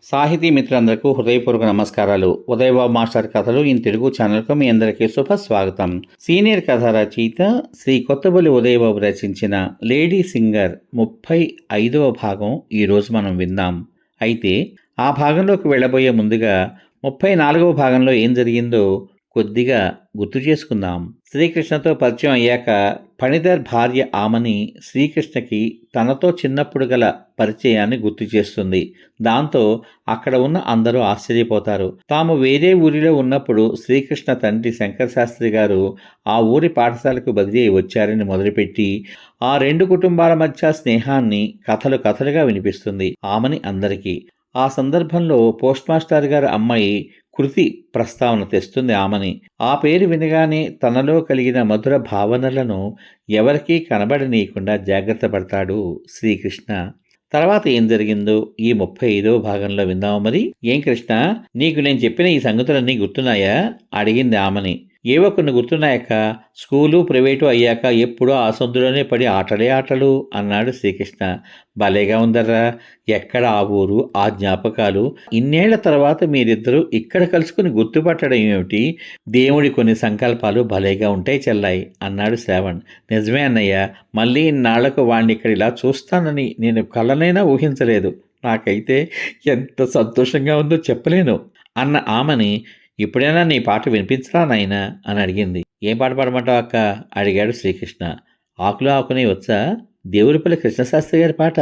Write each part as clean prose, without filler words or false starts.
సాహితీ మిత్రులందరికీ హృదయపూర్వక నమస్కారాలు. ఉదయబాబు మాస్టర్ కథలు ఇన్ తెలుగు ఛానల్కు మీ అందరికీ స్వాగతం. సీనియర్ కథ రచయిత శ్రీ కొత్తబల్లి ఉదయబాబు రచించిన లేడీ సింగర్ 35వ భాగం ఈరోజు మనం విందాం. అయితే ఆ భాగంలోకి వెళ్ళబోయే ముందుగా 34వ భాగంలో ఏం జరిగిందో కొద్దిగా గుర్తు చేసుకుందాం. శ్రీకృష్ణతో పరిచయం అయ్యాక ఫణిధర్ భార్య ఆమని శ్రీకృష్ణకి తనతో చిన్నప్పుడు గల పరిచయాన్ని గుర్తు చేస్తుంది. దాంతో అక్కడ ఉన్న అందరూ ఆశ్చర్యపోతారు. తాము వేరే ఊరిలో ఉన్నప్పుడు శ్రీకృష్ణ తండ్రి శంకర్ శాస్త్రి గారు ఆ ఊరి పాఠశాలకు బదిలీ వచ్చారని మొదలుపెట్టి ఆ రెండు కుటుంబాల మధ్య స్నేహాన్ని కథలుగా వినిపిస్తుంది ఆమని అందరికీ. ఆ సందర్భంలో పోస్ట్ మాస్టర్ గారి అమ్మాయి కృతి ప్రస్తావన తెస్తుంది ఆమని. ఆ పేరు వినగానే తనలో కలిగిన మధుర భావనలను ఎవరికీ కనబడనీయకుండా జాగ్రత్త పడతాడు శ్రీకృష్ణ. తర్వాత ఏం జరిగిందో ఈ 35వ భాగంలో విందాము మరి. ఏం కృష్ణ, నీకు నేను చెప్పిన ఈ సంగతులన్నీ గుర్తున్నాయా అడిగింది ఆమని. ఏవో కొన్ని గుర్తున్నాయక్క, స్కూలు ప్రైవేటు అయ్యాక ఎప్పుడూ ఆ సందులోనే పడి ఆటలు అన్నాడు శ్రీకృష్ణ. భలేగా ఉందర్రా, ఎక్కడ ఆ ఊరు, ఆ జ్ఞాపకాలు, ఇన్నేళ్ల తర్వాత మీరిద్దరూ ఇక్కడ కలుసుకుని గుర్తుపట్టడం ఏమిటి? దేవుడి కొన్ని సంకల్పాలు భలేగా ఉంటాయి చెల్లాయి అన్నాడు శ్రావణ్. నిజమే అన్నయ్య, మళ్ళీ ఇన్నాళ్లకు వాణ్ణి ఇక్కడ ఇలా చూస్తానని నేను కళ్ళనైనా ఊహించలేదు. నాకైతే ఎంత సంతోషంగా ఉందో చెప్పలేను అన్న ఆమని, ఇప్పుడైనా నీ పాట వినిపించరా నాయనా అని అడిగింది. ఏం పాట పాడమంటావు అక్క అడిగాడు శ్రీకృష్ణ. ఆకులు ఆకునే వచ్చా, దేవుడిపల్లి కృష్ణశాస్త్రి గారి పాట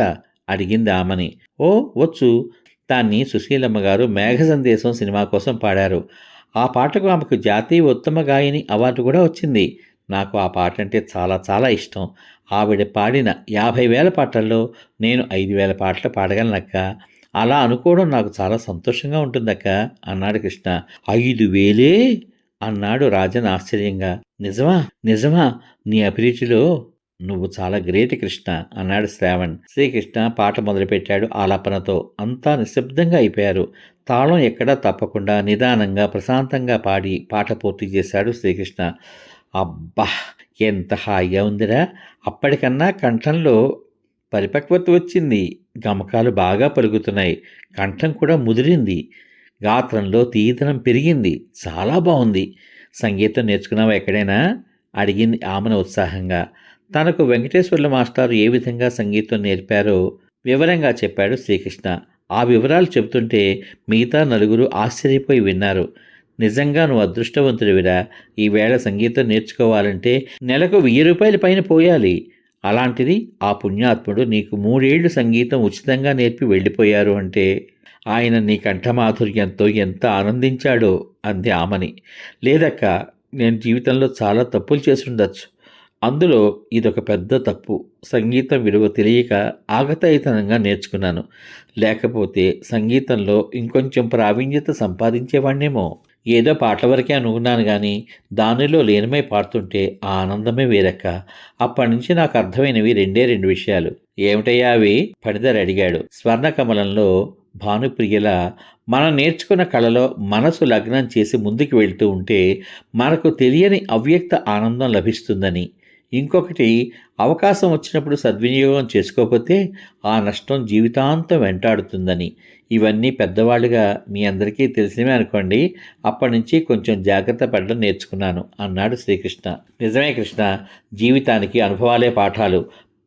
అడిగింది ఆమని. ఓ వచ్చు, దాన్ని సుశీలమ్మ గారు మేఘ సందేశం సినిమా కోసం పాడారు. ఆ పాటకు ఆమెకు జాతీయ ఉత్తమ గాయని అవార్డు కూడా వచ్చింది. నాకు ఆ పాట అంటే చాలా చాలా ఇష్టం. ఆవిడ పాడిన 50,000 పాటల్లో నేను 5,000 పాటలు పాడగలనక్క. అలా అనుకోవడం నాకు చాలా సంతోషంగా ఉంటుందక్క అన్నాడు కృష్ణ. 5,000 అన్నాడు రాజన్ ఆశ్చర్యంగా. నిజమా నీ అభిరుచిలో నువ్వు చాలా గ్రేట్ కృష్ణ అన్నాడు శ్రావణ్. శ్రీకృష్ణ పాట మొదలుపెట్టాడు ఆలాపనతో. అంతా నిశ్శబ్దంగా అయిపోయారు. తాళం ఎక్కడా తప్పకుండా నిదానంగా ప్రశాంతంగా పాడి పాట పూర్తి చేశాడు శ్రీకృష్ణ. అబ్బా, ఎంత హాయిగా ఉందిరా. అప్పటికన్నా కంఠంలో పరిపక్వత వచ్చింది. గమకాలు బాగా పలుకుతున్నాయి. కంఠం కూడా ముదిరింది. గాత్రంలో తీయతనం పెరిగింది. చాలా బాగుంది. సంగీతం నేర్చుకున్నావా ఎక్కడైనా అడిగింది ఆమెను ఉత్సాహంగా. తనకు వెంకటేశ్వర్ల మాస్టారు ఏ విధంగా సంగీతం నేర్పారో వివరంగా చెప్పాడు శ్రీకృష్ణ. ఆ వివరాలు చెబుతుంటే మిగతా నలుగురు ఆశ్చర్యపోయి విన్నారు. నిజంగా నువ్వు అదృష్టవంతుడివిరా. ఈవేళ సంగీతం నేర్చుకోవాలంటే నెలకు 1,000 రూపాయల పైన పోయాలి. అలాంటిది ఆ పుణ్యాత్ముడు నీకు 3 ఏళ్లు సంగీతం ఉచితంగా నేర్పి వెళ్ళిపోయారు అంటే ఆయన నీ కంఠమాధుర్యంతో ఎంత ఆనందించాడో అంది ఆమని. లేదక్క, నేను జీవితంలో చాలా తప్పులు చేసి ఉండొచ్చు. అందులో ఇదొక పెద్ద తప్పు. సంగీతం విలువ తెలియక ఆగతాయితనంగా నేర్చుకున్నాను. లేకపోతే సంగీతంలో ఇంకొంచెం ప్రావీణ్యత సంపాదించేవాణ్ణేమో. ఏదో పాటల వరకే అనుకున్నాను కానీ దానిలో లీనమై పాడుతుంటే ఆ ఆనందమే వేరక్క. అప్పటి నుంచి నాకు అర్థమైనవి రెండు విషయాలు. ఏమిటయ్యా అవి? ఫణిధర్ అడిగాడు. స్వర్ణకమలంలో భానుప్రియల మనం నేర్చుకున్న కళలో మనసు లగ్నం చేసి ముందుకు వెళ్తూ ఉంటే మనకు తెలియని అవ్యక్త ఆనందం లభిస్తుందని, ఇంకొకటి అవకాశం వచ్చినప్పుడు సద్వినియోగం చేసుకోకపోతే ఆ నష్టం జీవితాంతం వెంటాడుతుందని. ఇవన్నీ పెద్దవాళ్ళుగా మీ అందరికీ తెలిసినవే అనుకోండి. అప్పటి నుంచి కొంచెం జాగ్రత్త పడడం నేర్చుకున్నాను అన్నాడు శ్రీకృష్ణ. నిజమే కృష్ణ, జీవితానికి అనుభవాలే పాఠాలు,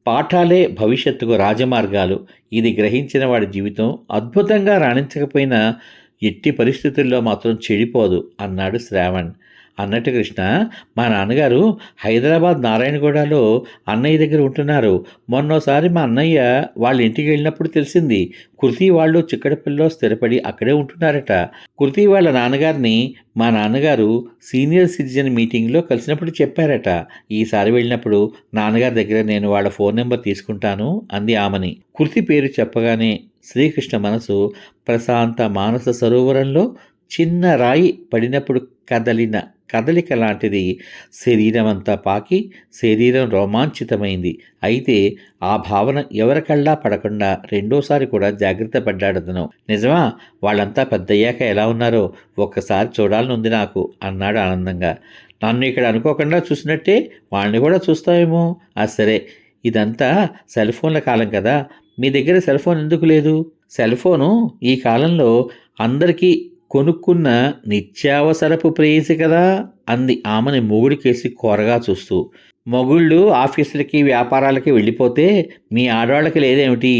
పాఠాలే భవిష్యత్తుకు రాజమార్గాలు. ఇది గ్రహించిన వాడి జీవితం అద్భుతంగా రాణించకపోయినా ఎట్టి పరిస్థితుల్లో మాత్రం చెడిపోదు అన్నాడు శ్రావణ్. అన్నట్టు కృష్ణ, మా నాన్నగారు హైదరాబాద్ నారాయణగూడలో అన్నయ్య దగ్గర ఉంటున్నారు. మొన్నోసారి మా అన్నయ్య వాళ్ళ ఇంటికి వెళ్ళినప్పుడు తెలిసింది. కృతి వాళ్ళు చిక్కడపల్లిలో స్థిరపడి అక్కడే ఉంటున్నారట. కృతి వాళ్ళ నాన్నగారిని మా నాన్నగారు సీనియర్ సిటిజన్ మీటింగ్లో కలిసినప్పుడు చెప్పారట. ఈసారి వెళ్ళినప్పుడు నాన్నగారి దగ్గర నేను వాళ్ళ ఫోన్ నెంబర్ తీసుకుంటాను అంది ఆమని. కృతి పేరు చెప్పగానే శ్రీకృష్ణ మనసు ప్రశాంత మానస సరోవరంలో చిన్న రాయి పడినప్పుడు కదలిన కదలిక లాంటిది. శరీరమంతా పాకి శరీరం రోమాంచితమైంది. అయితే ఆ భావన ఎవరికల్లా పడకుండా రెండోసారి కూడా జాగ్రత్త పడ్డాడతను. నిజమా? వాళ్ళంతా పెద్దయ్యాక ఎలా ఉన్నారో ఒక్కసారి చూడాలనుంది నాకు అన్నాడు ఆనందంగా. నన్ను ఇక్కడ అనుకోకుండా చూసినట్టే వాళ్ళని కూడా చూస్తావేమో. సరే, ఇదంతా సెల్ ఫోన్ల కాలం కదా, మీ దగ్గర సెల్ ఫోన్ ఎందుకు లేదు? సెల్ ఫోను ఈ కాలంలో అందరికీ కొనుక్కున్న నిత్యావసరపు ప్రేయసి కదా అంది ఆమెని మొగుడికేసి కోరగా చూస్తూ. మొగుళ్ళు ఆఫీసులకి వ్యాపారాలకి వెళ్ళిపోతే మీ ఆడవాళ్ళకి లేదేమిటి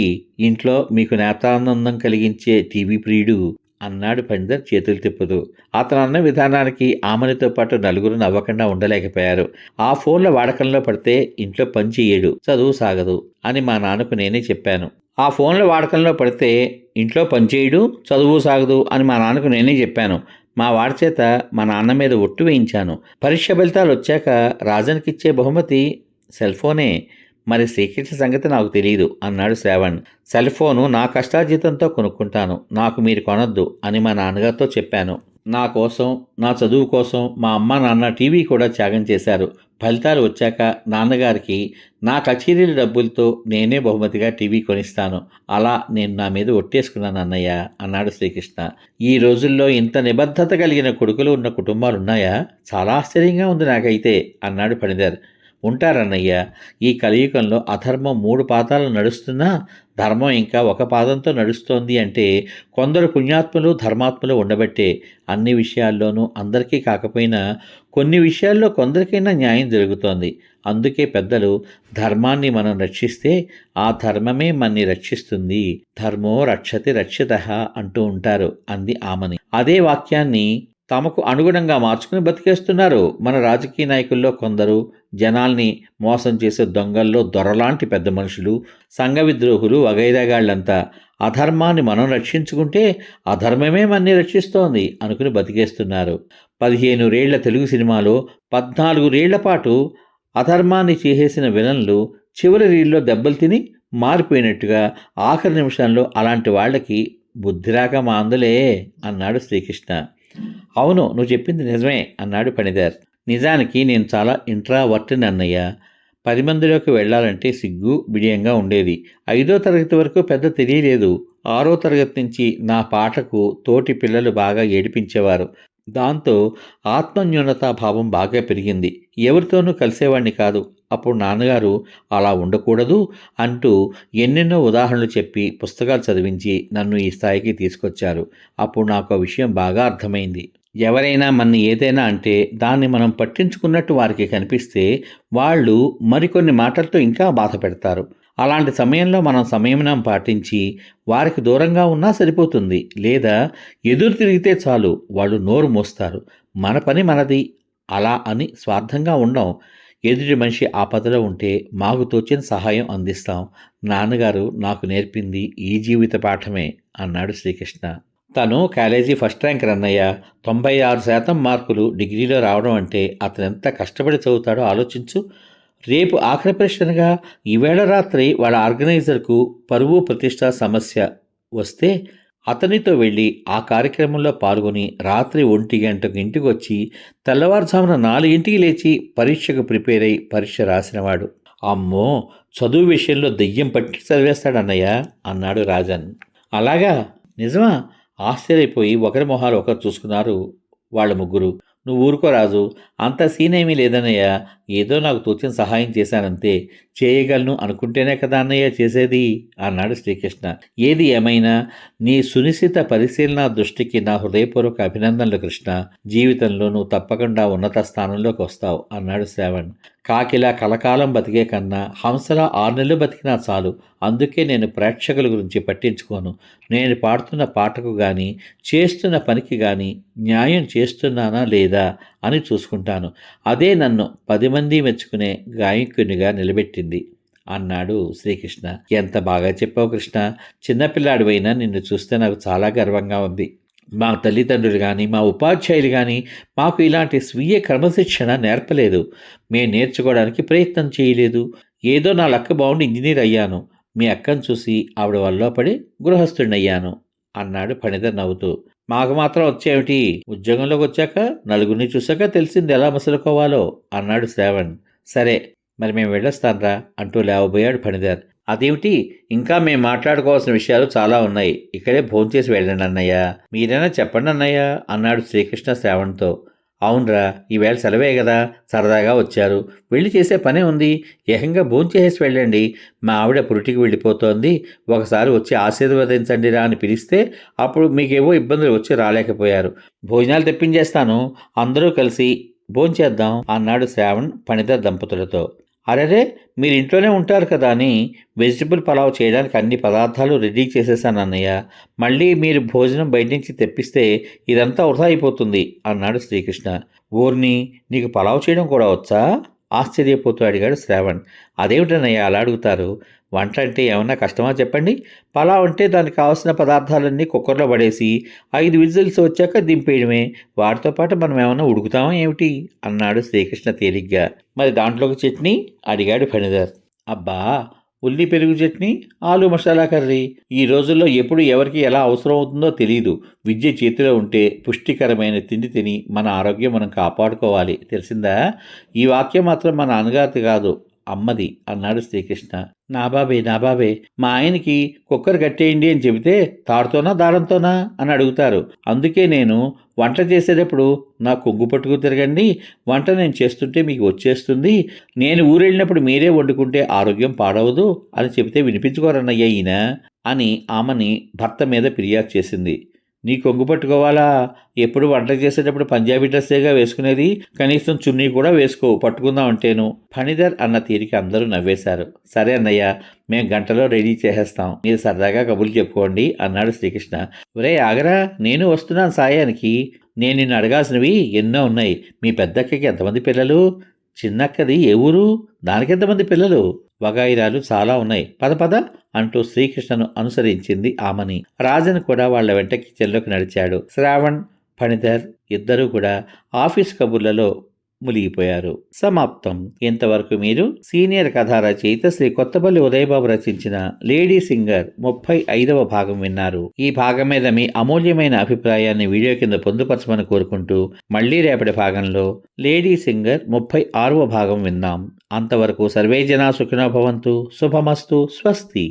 ఇంట్లో మీకు నేత్రానందం కలిగించే టీవీ ప్రియుడు అన్నాడు పండితర్ చేతులు తిప్పుతూ. అతను అన్న విధానానికి ఆమెనితో పాటు నలుగురు నవ్వకుండా ఉండలేకపోయారు. ఆ ఫోన్ల వాడకంలో పడితే ఇంట్లో పని చెయ్యడు, చదువు సాగదు అని మా నాన్నకు నేనే చెప్పాను. ఆ ఫోన్ల వాడకంలో పడితే ఇంట్లో పనిచేయడు, చదువు సాగదు అని మా నాన్నకు నేనే చెప్పాను. మా వాడి చేత మా నాన్న మీద ఒట్టు వేయించాను. పరీక్ష ఫలితాలు వచ్చాక రాజన్కిచ్చే బహుమతి సెల్ ఫోనే. మరి శ్రీకృష్ణ సంగతి నాకు తెలియదు అన్నాడు శ్రావణ్. సెల్ ఫోను నా కష్టార్జితంతో కొనుక్కుంటాను, నాకు మీరు కొనొద్దు అని మా నాన్నగారితో చెప్పాను. నా కోసం, నా చదువు కోసం మా అమ్మ నాన్న టీవీ కూడా త్యాగం చేశారు. ఫలితాలు వచ్చాక నాన్నగారికి నా కచేరీల డబ్బులతో నేనే బహుమతిగా టీవీ కొనిస్తాను. అలా నేను నా మీద ఒట్టేసుకున్నాను అన్నయ్య అన్నాడు శ్రీకృష్ణ. ఈ రోజుల్లో ఇంత నిబద్ధత కలిగిన కొడుకులు ఉన్న కుటుంబాలు ఉన్నాయా? చాలా ఆశ్చర్యంగా ఉంది నాకైతే అన్నాడు ఫణిధర్. ఉంటారన్నయ్య. ఈ కలియుగంలో అధర్మం 3 పాదాలు నడుస్తున్నా ధర్మం ఇంకా ఒక పాదంతో నడుస్తోంది అంటే కొందరు పుణ్యాత్ములు ధర్మాత్ములు ఉండబట్టే. అన్ని విషయాల్లోనూ అందరికీ కాకపోయినా కొన్ని విషయాల్లో కొందరికైనా న్యాయం జరుగుతోంది. అందుకే పెద్దలు ధర్మాన్ని మనం రక్షిస్తే ఆ ధర్మమే మన్ని రక్షిస్తుంది, ధర్మో రక్షతి రక్షితః అంటూ ఉంటారు అంది ఆమని. అదే వాక్యాన్ని తమకు అనుగుణంగా మార్చుకుని బతికేస్తున్నారు మన రాజకీయ నాయకుల్లో కొందరు. జనాల్ని మోసం చేసే దొంగల్లో దొరలాంటి పెద్ద మనుషులు, సంఘ విద్రోహులు, వగైరాగాళ్లంతా. అధర్మాన్ని మనం రక్షించుకుంటే అధర్మమే మన్ని రక్షిస్తోంది అనుకుని బతికేస్తున్నారు. 15 రేళ్ల తెలుగు సినిమాలో 14 రేళ్ల పాటు అధర్మాన్ని చేసేసిన విలన్లు చివరి రీల్లో దెబ్బలు తిని మారిపోయినట్టుగా ఆఖరి నిమిషంలో అలాంటి వాళ్ళకి బుద్ధిరాక మాందులే అన్నాడు శ్రీకృష్ణ. అవును, నువ్వు చెప్పింది నిజమే అన్నాడు ఫణిధర్. నిజానికి నేను చాలా ఇంట్రావర్ట్ని అన్నయ్య. 10 మందిలోకి వెళ్ళాలంటే సిగ్గు బిడియంగా ఉండేది. 5వ తరగతి వరకు పెద్ద తెలియలేదు. 6వ తరగతి నుంచి నా పాటకు తోటి పిల్లలు బాగా ఏడిపించేవారు. దాంతో ఆత్మన్యూనతాభావం బాగా పెరిగింది. ఎవరితోనూ కలిసేవాడిని కాదు. అప్పుడు నాన్నగారు అలా ఉండకూడదు అంటూ ఎన్నెన్నో ఉదాహరణలు చెప్పి పుస్తకాలు చదివించి నన్ను ఈ స్థాయికి తీసుకొచ్చారు. అప్పుడు నాకు ఆ విషయం బాగా అర్థమైంది. ఎవరైనా మన ఏదైనా అంటే దాన్ని మనం పట్టించుకున్నట్టు వారికి కనిపిస్తే వాళ్ళు మరికొన్ని మాటలతో ఇంకా బాధ పెడతారు. అలాంటి సమయంలో మనం సంయమనం పాటించి వారికి దూరంగా ఉన్నా సరిపోతుంది. లేదా ఎదురు తిరిగితే చాలు, వాళ్ళు నోరు మోస్తారు. మన పని మనది అలా అని స్వార్థంగా ఉండం. ఎదుటి మనిషి ఆపదలో ఉంటే మాకు తోచిన సహాయం అందిస్తాం. నాన్నగారు నాకు నేర్పింది ఈ జీవిత పాఠమే అన్నాడు శ్రీకృష్ణ. తను కాలేజీ ఫస్ట్ ర్యాంకర్ అన్నయ్య. 96% మార్కులు డిగ్రీలో రావడం అంటే అతను ఎంత కష్టపడి చదువుతాడో ఆలోచించు. రేపు ఆఖరి ప్రశ్నగా ఈవేళ రాత్రి వాళ్ళ ఆర్గనైజర్కు పరువు ప్రతిష్ట సమస్య వస్తే అతనితో వెళ్ళి ఆ కార్యక్రమంలో పాల్గొని రాత్రి 1 గంటకు ఇంటికి వచ్చి తెల్లవారుజామున 4ంటికి లేచి పరీక్షకు ప్రిపేర్ అయి పరీక్ష రాసినవాడు. అమ్మో, చదువు విషయంలో దెయ్యం పట్టి చదివేస్తాడన్నయ్య అన్నాడు రాజన్. అలాగా? నిజమా? ఆశ్చర్యపోయి ఒకరి మొహాలు ఒకరు చూసుకున్నారు వాళ్ళ ముగ్గురు. నువ్వు ఊరుకో రాజు, అంత సీన్ ఏమీ లేదన్నయ్య. ఏదో నాకు తోచిన సహాయం చేశానంతే. చేయగలను అనుకుంటేనే కదా అన్నయ్య చేసేది అన్నాడు శ్రీకృష్ణ. ఏది ఏమైనా నీ సునిశ్చిత పరిశీలన దృష్టికి నా హృదయపూర్వక అభినందనలు కృష్ణ. జీవితంలో నువ్వు తప్పకుండా ఉన్నత స్థానంలోకి వస్తావు అన్నాడు శ్రావణ్. కాకిలా కలకాలం బతికే కన్నా హంసలా 6 నెలలు బతికినా చాలు. అందుకే నేను ప్రేక్షకుల గురించి పట్టించుకోను. నేను పాడుతున్న పాటకు కానీ చేస్తున్న పనికి కానీ న్యాయం చేస్తున్నానా లేదా అని చూసుకుంటాను. అదే నన్ను 10 మంది మెచ్చుకునే గాయకునిగా నిలబెట్టింది అన్నాడు శ్రీకృష్ణ. ఎంత బాగా చెప్పావు కృష్ణ. చిన్నపిల్లాడివైనా నిన్ను చూస్తే నాకు చాలా గర్వంగా ఉంది. మా తల్లిదండ్రులు కానీ మా ఉపాధ్యాయులు కానీ మాకు ఇలాంటి స్వీయ క్రమశిక్షణ నేర్పలేదు. మేము నేర్చుకోవడానికి ప్రయత్నం చేయలేదు. ఏదో నా లక్క బాగుండి ఇంజనీర్ అయ్యాను. మీ అక్కను చూసి ఆవిడ వల్ల పడి గృహస్థుడినయ్యాను అన్నాడు ఫణిధర్ నవ్వుతూ. మాకు మాత్రం వచ్చేమిటి, ఉద్యోగంలోకి వచ్చాక నలుగురిని చూశాక తెలిసింది ఎలా మసులుకోవాలో అన్నాడు శ్రావణ్. సరే మరి మేము వెళ్ళొస్తాన్రా అంటూ లేవబోయాడు ఫణిధర్. అదేమిటి, ఇంకా మేము మాట్లాడుకోవాల్సిన విషయాలు చాలా ఉన్నాయి. ఇక్కడే భోంచేసి వెళ్ళండి అన్నయ్య. మీరైనా చెప్పండి అన్నయ్య అన్నాడు శ్రీకృష్ణ శ్రావణ్తో. అవునరా, ఈవేళ సెలవే కదా, సరదాగా వచ్చారు, వెళ్ళి చేసే పనే ఉంది, ఏకంగా భోంచేసేసి వెళ్ళండి. మా ఆవిడ పురిటికి వెళ్ళిపోతోంది, ఒకసారి వచ్చి ఆశీర్వదించండి రా అని పిలిస్తే అప్పుడు మీకేవో ఇబ్బందులు వచ్చి రాలేకపోయారు. భోజనాలు తెప్పించేస్తాను, అందరూ కలిసి భోంచేద్దాం అన్నాడు శ్రావణ్ ఫణిధర్ దంపతులతో. అరెరే, మీరు ఇంట్లోనే ఉంటారు కదా అని వెజిటబుల్ పలావ్ చేయడానికి అన్ని పదార్థాలు రెడీ చేసేసాను అన్నయ్య. మళ్ళీ మీరు భోజనం బయట నుంచి తెప్పిస్తే ఇదంతా వృధా అయిపోతుంది అన్నాడు శ్రీకృష్ణ. ఓర్ని, నీకు పలావ్ చేయడం కూడా వచ్చా? ఆశ్చర్యపోతూ అడిగాడు శ్రావణ్. అదేమిటన్నయ్య అలా అడుగుతారు? వంట అంటే ఏమన్నా కష్టమా చెప్పండి. పలావ్ అంటే దానికి కావాల్సిన పదార్థాలన్నీ కుక్కర్లో పడేసి 5 విజిల్స్ వచ్చాక దింపేయడమే. వాటితో పాటు మనం ఏమన్నా ఉడుకుతామా ఏమిటి అన్నాడు శ్రీకృష్ణ తేలిగ్గా. మరి దాంట్లోకి చట్నీ అడిగాడు ఫణిధర్. అబ్బా, ఉల్లి పెరుగు చట్నీ, ఆలు మసాలా కర్రీ. ఈ రోజుల్లో ఎప్పుడు ఎవరికి ఎలా అవసరం అవుతుందో తెలియదు. విద్య చేతిలో ఉంటే పుష్టికరమైన తిండి తిని మన ఆరోగ్యం మనం కాపాడుకోవాలి, తెలిసిందా? ఈ వాక్యం మాత్రం మా నాన్నగారిది కాదు, అమ్మది అన్నాడు శ్రీకృష్ణ. నా బాబే, మా ఆయనకి కుక్కర్ కట్టేయండి అని చెబితే తాడుతోనా దాడంతోనా అని అడుగుతారు. అందుకే నేను వంట చేసేటప్పుడు నా కొంగు పట్టుకు తిరగండి, వంట నేను చేస్తుంటే మీకు వచ్చేస్తుంది, నేను ఊరెళ్ళినప్పుడు మీరే వండుకుంటే ఆరోగ్యం పాడవదు అని చెబితే వినిపించుకోరన్నయ్య ఈయన అని ఆమెని భర్త మీద ఫిర్యాదు చేసింది. నీ కొంగు పట్టుకోవాలా? ఎప్పుడు వంట చేసేటప్పుడు పంజాబీ డ్రెస్సేగా వేసుకునేది, కనీసం చున్నీ కూడా వేసుకోవు, పట్టుకుందాం అంటేను. ఫణిధర్ అన్న తీరికి అందరూ నవ్వేశారు. సరే అన్నయ్య, మేం గంటలో రెడీ చేసేస్తాం, మీరు సరదాగా కబుర్లు చెప్పుకోండి అన్నాడు శ్రీకృష్ణ. ఒరే ఆగరా, నేను వస్తున్నాను సాయానికి. నేను నిన్ను అడగాల్సినవి ఎన్నో ఉన్నాయి. మీ పెద్దక్కకి ఎంతమంది పిల్లలు? చిన్నక్కది ఏ ఊరు? దానికెంతమంది పిల్లలు? వగాయిరాలు చాలా ఉన్నాయి, పద పద అంటూ శ్రీకృష్ణను అనుసరించింది ఆమని. రాజన్ కూడా వాళ్ల వెంట కిచెన్లోకి నడిచాడు. శ్రావణ్, ఫణిధర్ ఇద్దరూ కూడా ఆఫీస్ కబుర్లలో మునిగిపోయారు. సమాప్తం. ఇంతవరకు మీరు సీనియర్ కథా రచయిత శ్రీ కొత్తపల్లి ఉదయబాబు రచించిన లేడీ సింగర్ 35వ భాగం విన్నారు. ఈ భాగం మీద మీ అమూల్యమైన అభిప్రాయాన్ని వీడియో కింద పొందుపరచమని కోరుకుంటూ మళ్లీ రేపటి భాగంలో లేడీ సింగర్ 36వ భాగం విందాం. అంతవరకు సర్వే జనా సుఖినో భవంతు. శుభమస్తు. స్వస్తి.